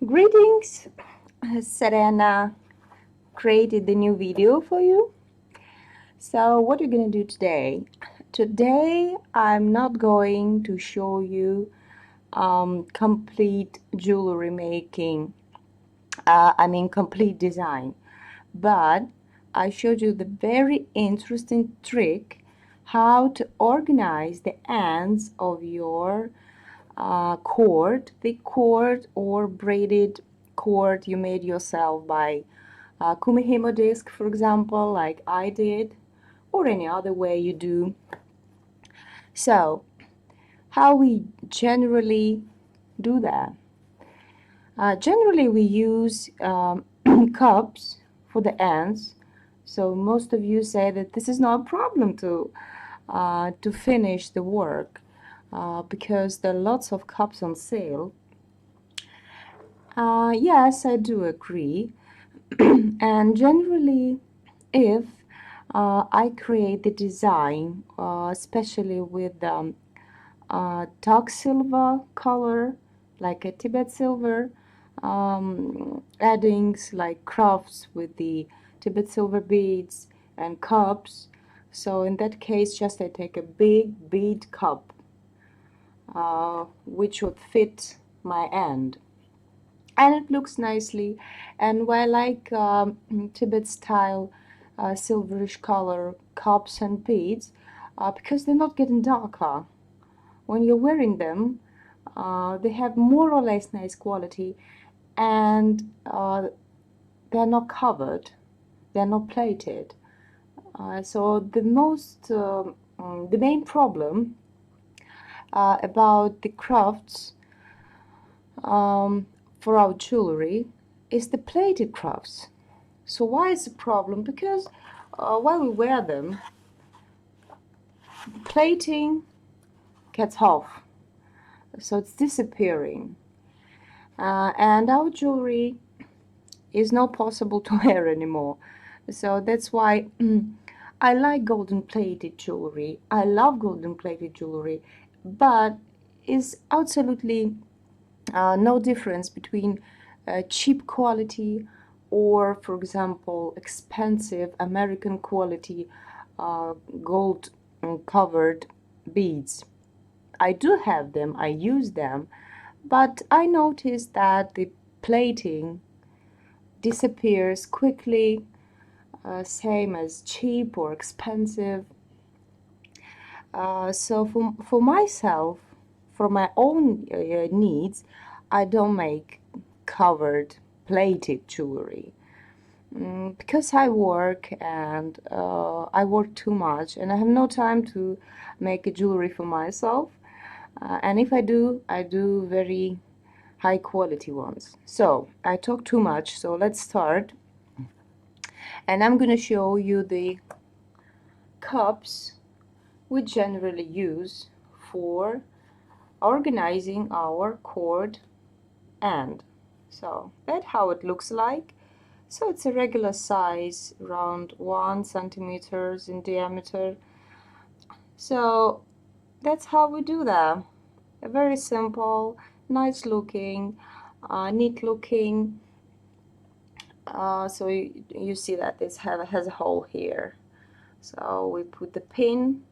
Greetings, Serena created the new video for you. So what are you going to do today? Today I'm not going to show you complete jewelry making, complete design, but I showed you the very interesting trick how to organize the ends of your cord, the cord or braided cord you made yourself by Kumihimo disc, for example, like I did, or any other way you do. So, how we generally do that? Generally, we use cups for the ends. So most of you say that this is not a problem to finish the work because there are lots of cups on sale. Yes, I do agree. And generally, if I create the design, especially with dark silver color, like a Tibet silver, addings like crafts with the Tibet silver beads and cups. So in that case, just I take a big bead cup, which would fit my end. And it looks nicely, and I like Tibet style silverish color cups and beads because they're not getting darker. When you're wearing them, they have more or less nice quality, and they're not covered, they're not plated. So the main problem about the crafts for our jewelry is the plated crafts. So why is the problem? Because while we wear them, plating gets off, so it's disappearing, and our jewelry is not possible to wear anymore. So that's why I like golden plated jewelry. I love golden plated jewelry, but it's absolutely no difference between cheap quality or, for example, expensive American quality gold covered beads. I do have them, I use them, but I noticed that the plating disappears quickly, same as cheap or expensive. So for myself, for my own needs, I don't make covered plated jewelry because I work and I work too much and I have no time to make a jewelry for myself, and if I do very high quality ones. So I talk too much, so let's start, and I'm gonna show you the cups we generally use for organizing our cord end. So that's how it looks like. So it's a regular size, around 1 centimeters in diameter. So that's how we do that. A very simple, nice looking, neat looking. So you see that this has a hole here. So we put the pin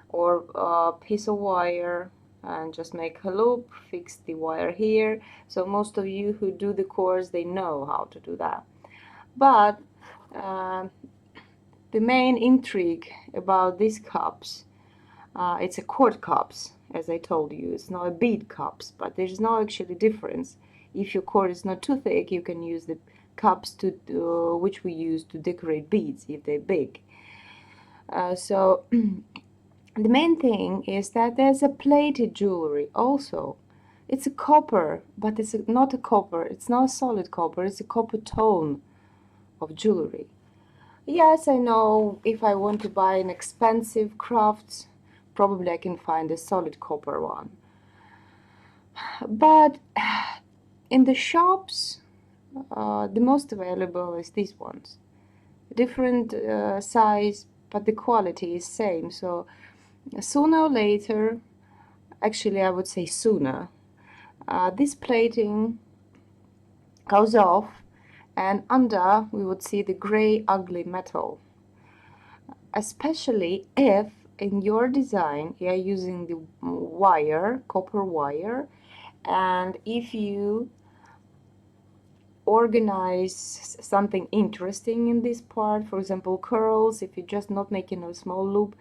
or a piece of wire and just make a loop, fix the wire here. So most of you who do the course, they know how to do that. But the main intrigue about these cups, it's a cord cups, as I told you. It's not a bead cups, but there's no actually difference. If your cord is not too thick, you can use the cups which we use to decorate beads if they're big. So the main thing is that there's a plated jewelry also. It's a copper, but it's not a copper. It's not a solid copper. It's a copper tone of jewelry. Yes, I know if I want to buy an expensive crafts, probably I can find a solid copper one. But in the shops, the most available is these ones. Different size, but the quality is same. So sooner or later, actually I would say sooner, this plating goes off, and under we would see the gray ugly metal, especially if in your design you are using the wire, copper wire, and if you organize something interesting in this part, for example curls, if you're just not making a small loop,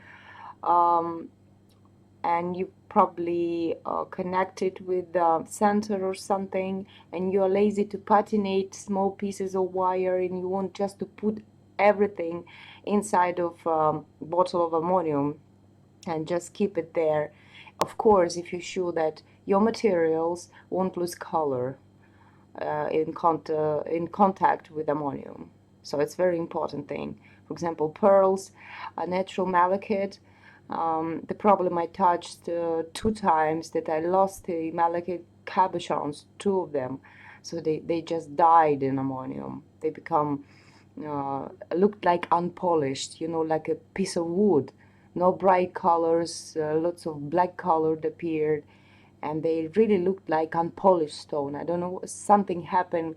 and you probably connect it with the center or something, and you're lazy to patinate small pieces of wire, and you want just to put everything inside of bottle of ammonium and just keep it there. Of course, if you're sure that your materials won't lose color in contact with ammonium. So it's a very important thing. For example, pearls, a natural malachite. The problem I touched 2 times that I lost the malachite cabochons, 2 of them. So they just died in ammonium. They become looked like unpolished, you know, like a piece of wood. No bright colors, lots of black color appeared, and they really looked like unpolished stone. I don't know, something happened,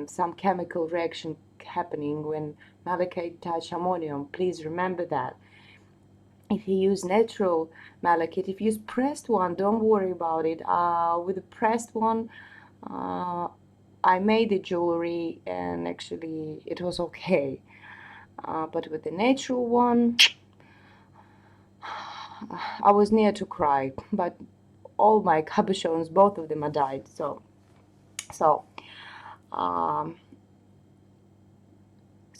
some chemical reaction happening when malachite touch ammonium. Please remember that. If you use natural malachite, if you use pressed one, don't worry about it. With the pressed one, I made the jewelry and actually it was okay. But with the natural one, I was near to cry, but all my cabochons, both of them, are died. So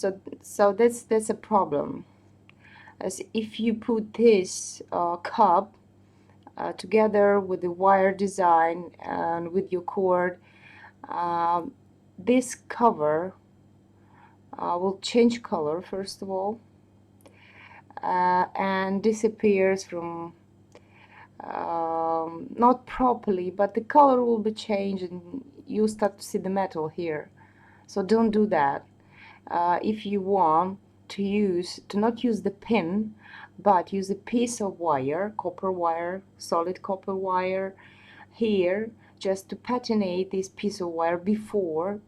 that's a problem. As if you put this cup together with the wire design and with your cord, this cover will change color first of all, and disappears from not properly, but the color will be changed and you start to see the metal here. So don't do that. If you want to not use the pin, but use a piece of wire, copper wire, solid copper wire here, just to patinate this piece of wire before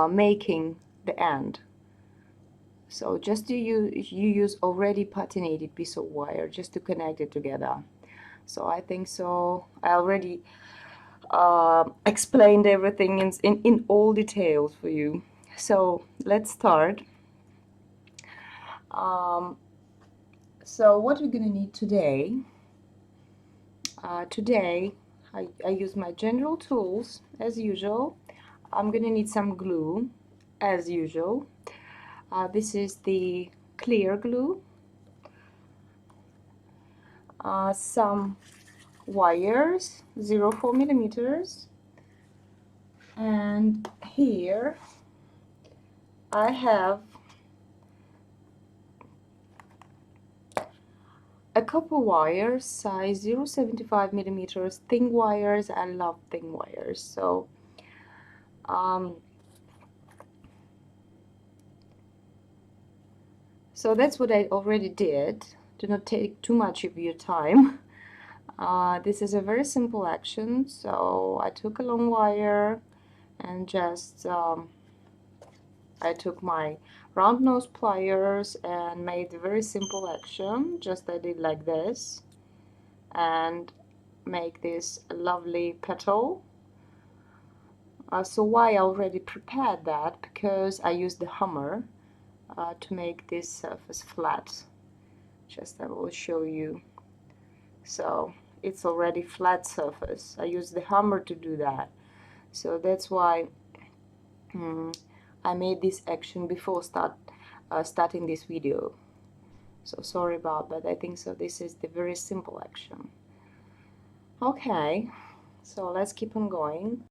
making the end. So just you use already patinated piece of wire just to connect it together. So I think so I already explained everything in all details for you. So let's start. So what we're gonna need today, I use my general tools as usual. I'm gonna need some glue as usual. This is the clear glue, some wires, 0.4 millimeters, and here I have a copper wire size 0.75 millimeters, thin wires. I love thin wires. So so that's what I already did. Do not take too much of your time. This is a very simple action. So I took a long wire and just I took my round nose pliers and made a very simple action. Just I did like this and make this lovely petal. So why I already prepared that? Because I used the hammer to make this surface flat. Just I will show you. So it's already flat surface. I used the hammer to do that. So that's why I made this action before starting this video. So sorry about that. I think so this is the very simple action. Okay, so let's keep on going.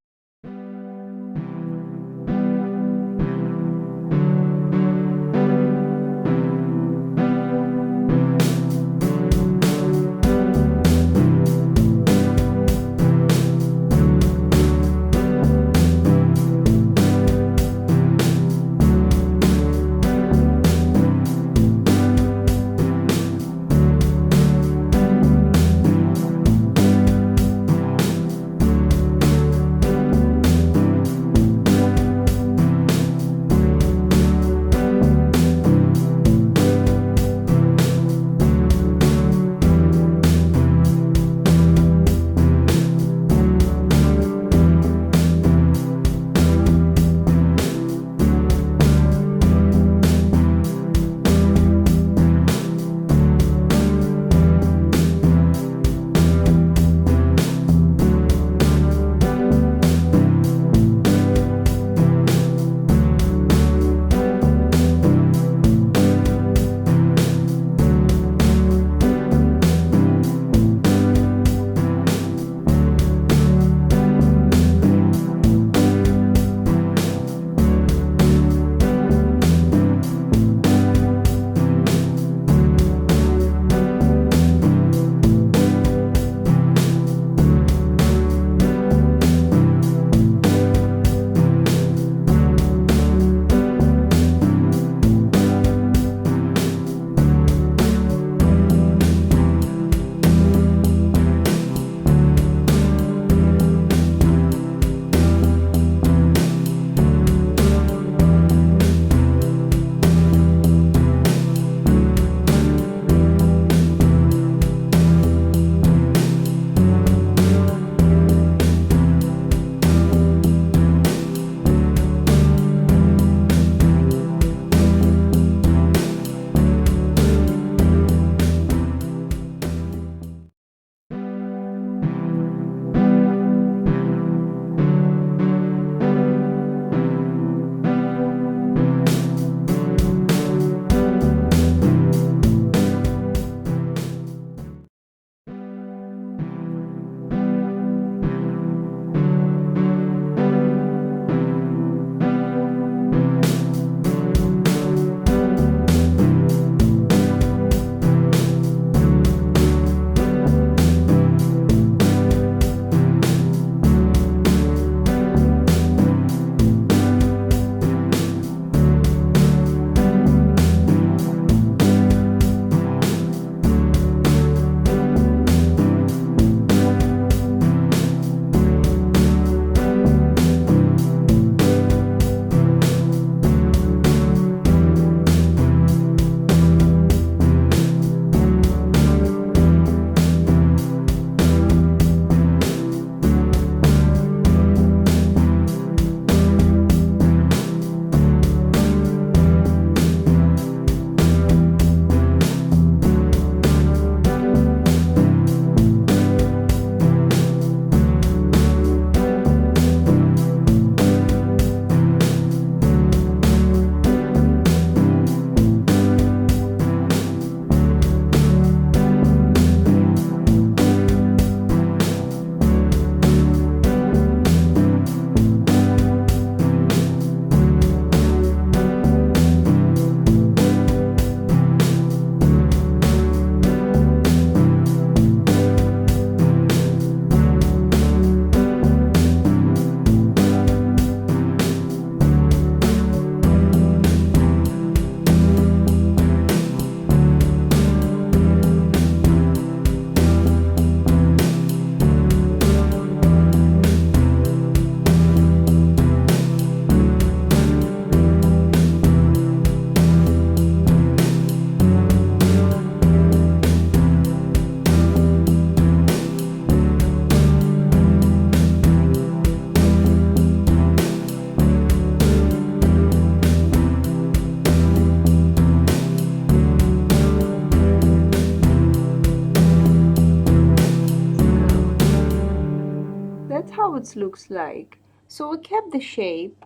it looks like. So we kept the shape,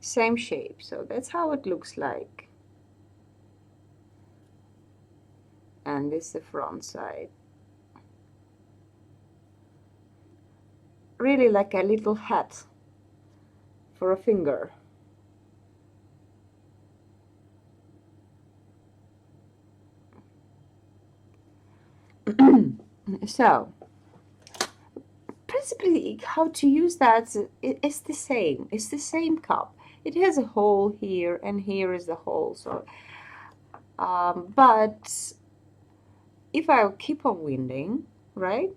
same shape, so that's how it looks like. And this is the front side. Really like a little hat for a finger. So principally how to use that is the same. It's the same cup. It has a hole here and here is the hole. So but if I keep on winding, right,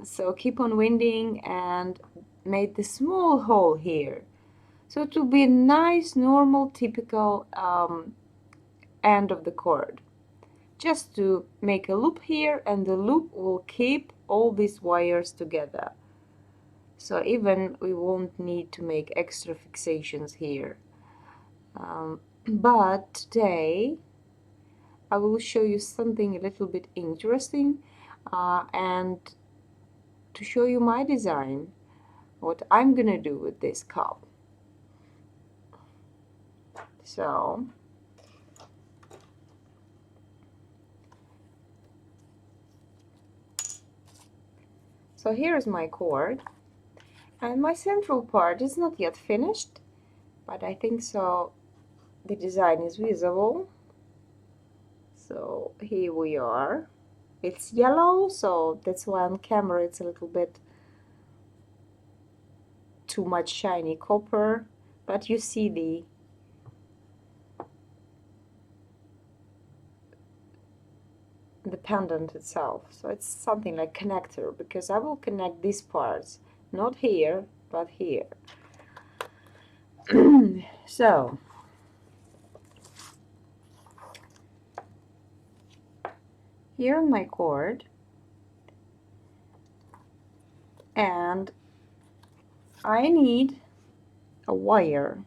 so keep on winding and made the small hole here, so it will be a nice normal typical end of the cord, just to make a loop here, and the loop will keep all these wires together, so even we won't need to make extra fixations here. But today I will show you something a little bit interesting, and to show you my design, what I'm gonna do with this cup. So here is my cord, and my central part is not yet finished, but I think so the design is visible. So here we are. It's yellow, so that's why on camera it's a little bit too much shiny copper, but you see the pendant itself, so it's something like connector, because I will connect these parts not here but here. So here on my cord, and I need a wire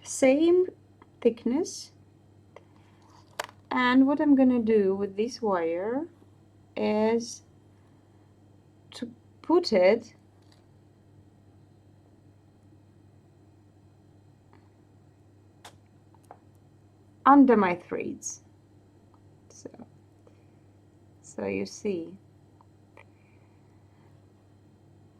same thickness, and what I'm gonna do with this wire is to put it under my threads. So you see,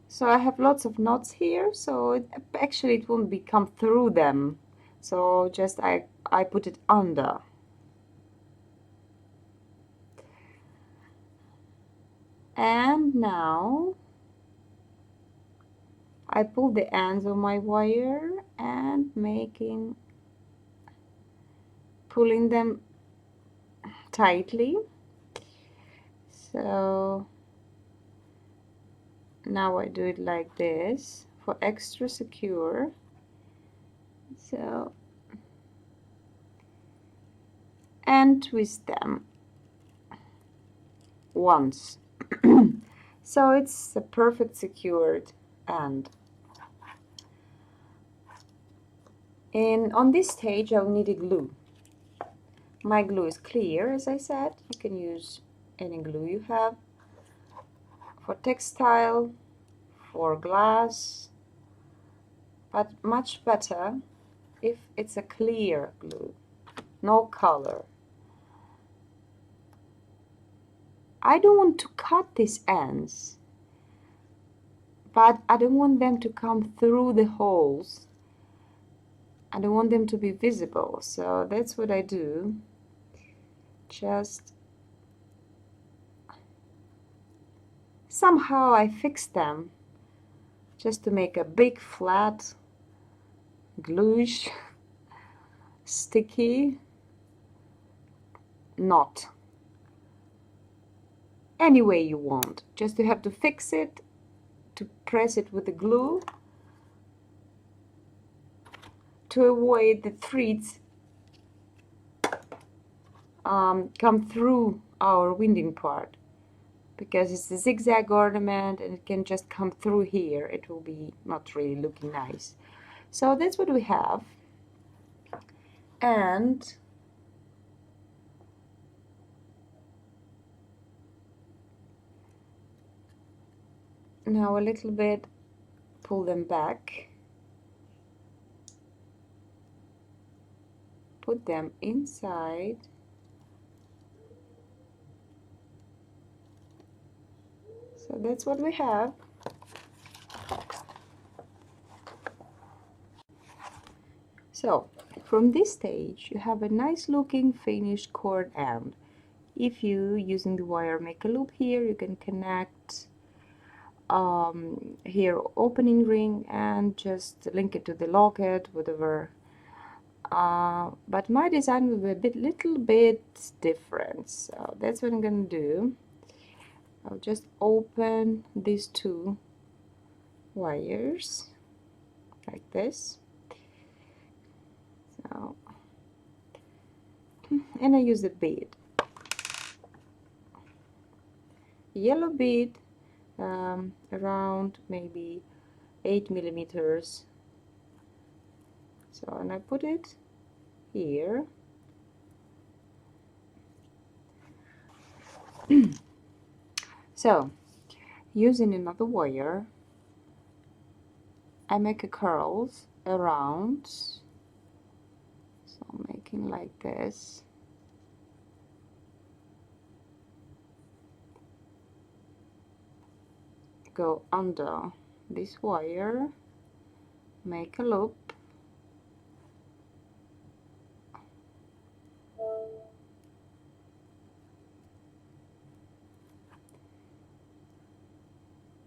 so I have lots of knots here, so actually it won't come through them, so just I put it under. And now I pull the ends of my wire and pulling them tightly. So now I do it like this for extra secure. So, and twist them once. So it's a perfect secured end. And on this stage I'll need a glue. My glue is clear, as I said. You can use any glue you have for textile, for glass, but much better if it's a clear glue, no color. I don't want to cut these ends, but I don't want them to come through the holes. I don't want them to be visible, so that's what I do. Just somehow I fix them just to make a big flat gluish sticky knot any way you want. Just you have to fix it, to press it with the glue to avoid the threads come through our winding part, because it's a zigzag ornament and it can just come through here. It will be not really looking nice. So that's what we have. And Now a little bit, pull them back, put them inside, so that's what we have. So from this stage you have a nice looking finished cord end. If you using the wire make a loop here, you can connect here opening ring and just link it to the locket, whatever. But my design will be a little bit different, so that's what I'm gonna do. I'll just open these two wires like this. So, and I use the bead, yellow bead, around maybe 8 millimeters. So, and I put it here. So, using another wire, I make a curls around. So I'm making like this. Go under this wire, make a loop,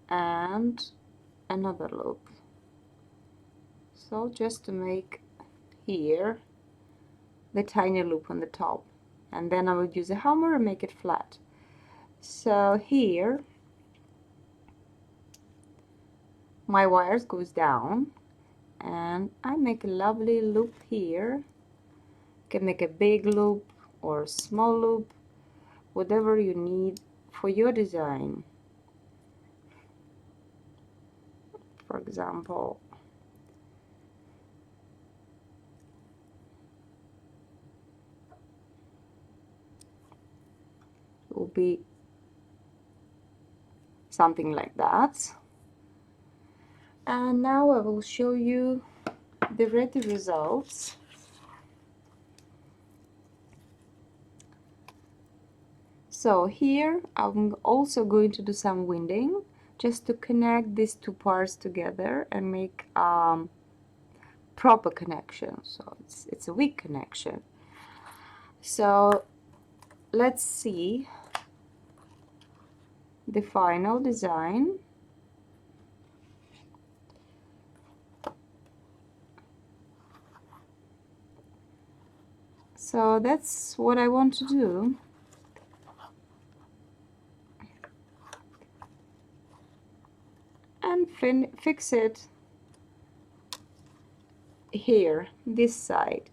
and another loop. So just to make here the tiny loop on the top, and then I would use a hammer and make it flat. So here my wires goes down and I make a lovely loop here. You can make a big loop or a small loop, whatever you need for your design. For example, it will be something like that. And now I will show you the ready results. So here I'm also going to do some winding just to connect these two parts together and make proper connection. So it's a weak connection. So let's see the final design. So that's what I want to do. And fix it here, this side.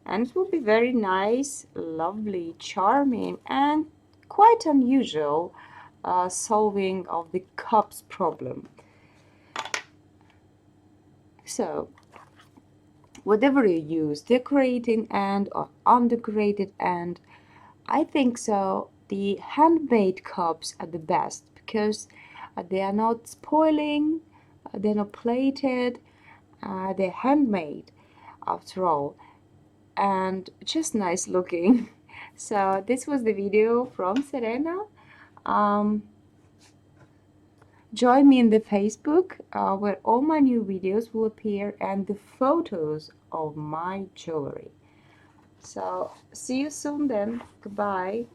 And it will be very nice, lovely, charming, and quite unusual solving of the cups problem. So whatever you use, decorating end or undecorated end, I think so the handmade cups are the best because they are not spoiling, they're not plated, they're handmade after all, and just nice looking. So this was the video from Serena. Join me in the Facebook where all my new videos will appear and the photos of my jewelry. So see you soon then. Goodbye.